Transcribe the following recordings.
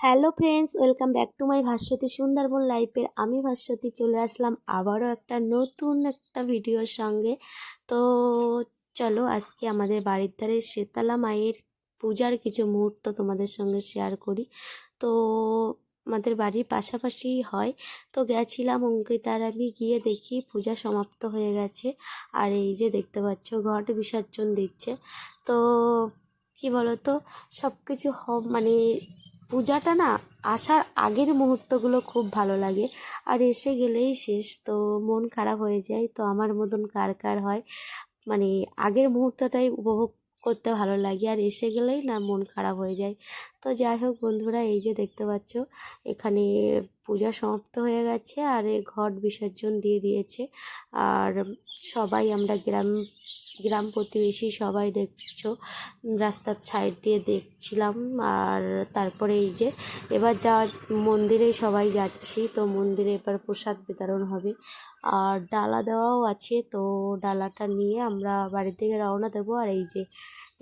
Hello friends, welcome back to my Bhaswati Sundarban লাইফের। আমি ভাস্বতী চলে আসলাম আবারও একটা নতুন একটা ভিডিওর সঙ্গে। তো চলো আজকে আমাদের বাড়ির ধারে শীতলা মায়ের পূজার কিছু মুহূর্ত তোমাদের সঙ্গে শেয়ার করি। তো আমাদের বাড়ির পাশাপাশি হয়, তো গেছিলাম অঙ্কিতার আমি, গিয়ে দেখি পূজা সমাপ্ত হয়ে গেছে। আর এই যে দেখতে পাচ্ছ ঘট বিসর্জন দিচ্ছে। তো কি বলতো, সব কিছু মানে পূজাটা না আসার আগের মুহূর্তগুলো খুব ভালো লাগে, আর এসে গেলেই শেষ, তো মন খারাপ হয়ে যায়। তো আমার মতন কার কার হয়, মানে আগের মুহূর্তটাই উপভোগ করতে ভালো লাগে, আর এসে গেলেই না মন খারাপ হয়ে যায়। তো যাই হোক বন্ধুরা, এই যে দেখতে পাচ্ছ এখানে পূজা সমাপ্ত হয়ে গেছে আর এ ঘট বিসর্জন দিয়ে দিয়েছে। আর সবাই আমরা গ্রাম প্রতিবেশী সবাই দেখছো, রাস্তার সাইড দিয়ে দেখছিলাম। আর তারপরে এই যে এবার মন্দিরে সবাই যাচ্ছি, তো মন্দিরে এবার প্রসাদ বিতরণ হবে আর ডালা দেওয়াও আছে। তো ডালাটা নিয়ে আমরা বাড়ির দিকে রওনা দেবো। আর এই যে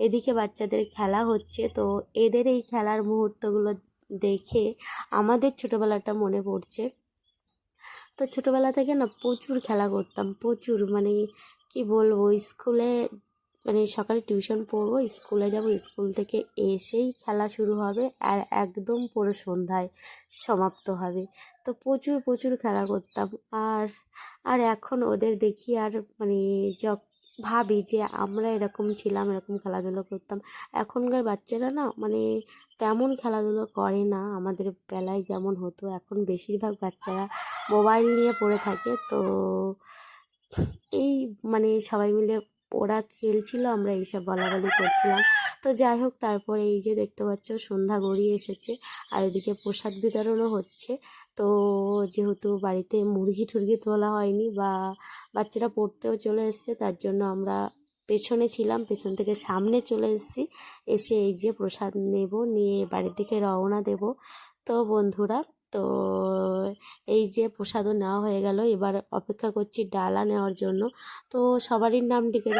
এদিকে বাচ্চাদের খেলা হচ্ছে, তো এদের এই খেলার মুহূর্তগুলো দেখে আমাদের ছোটোবেলাটা মনে পড়ছে। তো ছোটোবেলা থেকে না প্রচুর খেলা করতাম, প্রচুর, মানে কি বলবো, স্কুলে মানে সকালে টিউশন পড়বো, স্কুলে যাব, স্কুল থেকে এসেই খেলা শুরু হবে আর একদম পুরো সন্ধ্যায় সমাপ্ত হবে। তো প্রচুর প্রচুর খেলা করতাম। আর আর এখন ওদের দেখি আর মানে ভাবি যে আমরা এরকম ছিলাম, এরকম খেলাধুলো করতাম। এখনকার বাচ্চারা না মানে তেমন খেলাধুলো করে না, আমাদের বেলায় যেমন হতো। এখন বেশিরভাগ বাচ্চারা মোবাইল নিয়ে পড়ে থাকে। তো এই মানে সবাই মিলে ওরা খেলছিল, আমরা এইসব বলাবলি করছিলাম। তো যাই হোক, তারপরে এই যে দেখতে পাচ্ছ সন্ধ্যা গড়িয়ে এসেছে আর এদিকে প্রসাদ বিতরণও হচ্ছে। তো যেহেতু বাড়িতে মুরগি টুরগি তোলা হয়নি বা বাচ্চারা পড়তেও চলে এসছে, তার জন্য আমরা পেছনে ছিলাম, পেছন থেকে সামনে চলে এসেছি। এসে এই যে প্রসাদ নেব, নিয়ে বাড়ির দিকে রওনা দেব। তো বন্ধুরা, তো এই যে প্রসাদও নেওয়া হয়ে গেল, এবার অপেক্ষা করছি ডালা নেওয়ার জন্য। তো সবারই নাম ডেকে